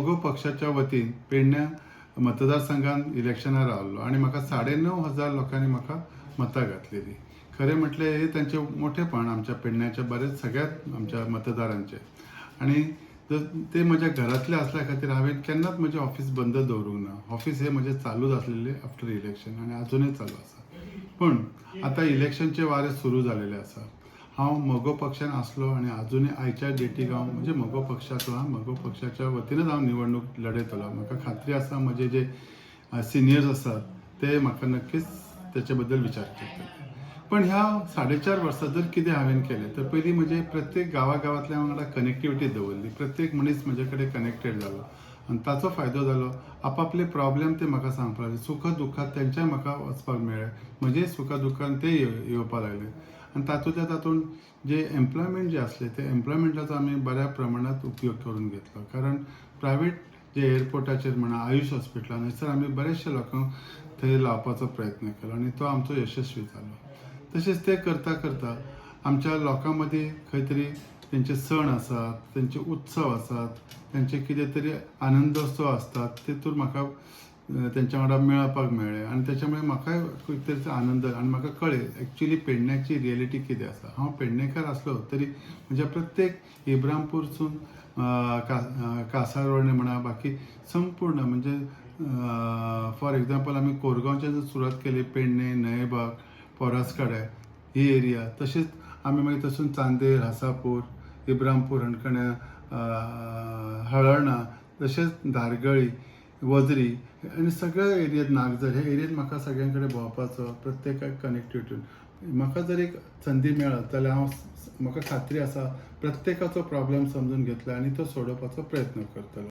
दोघो पक्षाच्या वतीन पेडण्या मतदारसंघात इलेक्शनार रावल्लो आणि म्हाका 9,500 लोकांनी म्हाका मतां घातलेली. खरें म्हटलें हे तांचे मोठेपण आमच्या पेडण्याच्या बरेच सगळ्यात आमच्या मतदारांचे. आणि ते म्हज्या घरातले असल्या खातीर हांवें केन्नाच म्हजें ऑफिस बंद दवरूंक ना. ऑफिस हे म्हजें चालूच आसलेलें आफ्टर इलेक्शन आणि अजुनूय चालू आसा. पूण आतां इलेक्शनचे वारे सुरू जालेले आसा. हांव म्हगो पक्षान आसलो आणि अजुनूय आयच्या डेटीक हांव म्हणजे म्हगो पक्षाचो म्हगो पक्षाच्या वतीनच हांव निवडणूक लडयतलो. म्हाका खात्री आसा म्हजे जे सिनियर्स आसात ते म्हाका नक्कीच त्याचे बद्दल विचार करतले. पण ह्या 4.5 वर्सां जर कितें हांवें केलें तर पयलीं म्हणजे प्रत्येक गांवांतल्या वांगडा कनेक्टिविटी दवरली. प्रत्येक मनीस म्हजे कडेन कनेक्टेड जालो आणि ताचो फायदो जालो. आपापले प्रॉब्लेम ते म्हाका सांगपाक लागले. सुख दुखांत तेंच्याय म्हाका वचपाक मेळ्ळें. म्हजे सुख दुखांत ते येवपाक लागले. आणि तातूंत जे एम्प्लॉयमेंट जे असले ते एम्प्लॉयमेंटाचो आमी बऱ्या प्रमाणात उपयोग करून घेतलो. कारण प्रायवेट जे एअरपोर्टाचेर म्हणा आयुष हॉस्पिटलान हयसर आमी बरेचशे लोकांक थंय लावपाचो प्रयत्न केलो आणि तो आमचो यशस्वी जालो. तशेंच ते करता करता आमच्या लोकां मदीं खंय तरी तेंचे सण आसात, तेंचे उत्सव आसात, तेंचे कितें तरी आनंदोत्सव आसतात, तेतूंत म्हाका तेंच्या वांगडा मेळपाक मेळ्ळें आणि त्याच्यामुळे म्हाकाय खंय तरी आनंद आणि म्हाका कळ्ळें एक्चुअली पेडण्याची रियलिटी कितें आसा. हांव पेडणेकार आसलो तरी म्हज्या प्रत्येक इब्रामपूरसून कासारवडे म्हणा बाकी संपूर्ण म्हणजे फॉर एक्झाम्पल आमी कोरगांवच्यान जर सुरवात केली पेडणे, नयेबाग, पोरसकाड्या ही एरिया, तशेंच आमी मागीर थंयसून चांदेर, हासापूर, इब्रामपूर, हणकण्या, हळर्णा, तशेंच धारगळी, वजरी आनी सगळ्या एरियेंत नागजर ह्या एरियेंत म्हाका सगळ्यां कडेन भोंवपाचो प्रत्येकाक कनेक्टिविटी म्हाका जर एक संदी मेळत जाल्यार म्हाका खात्री आसा प्रत्येकाचो प्रॉब्लेम समजून घेतलो आनी तो सोडोवपाचो प्रयत्न करतलो.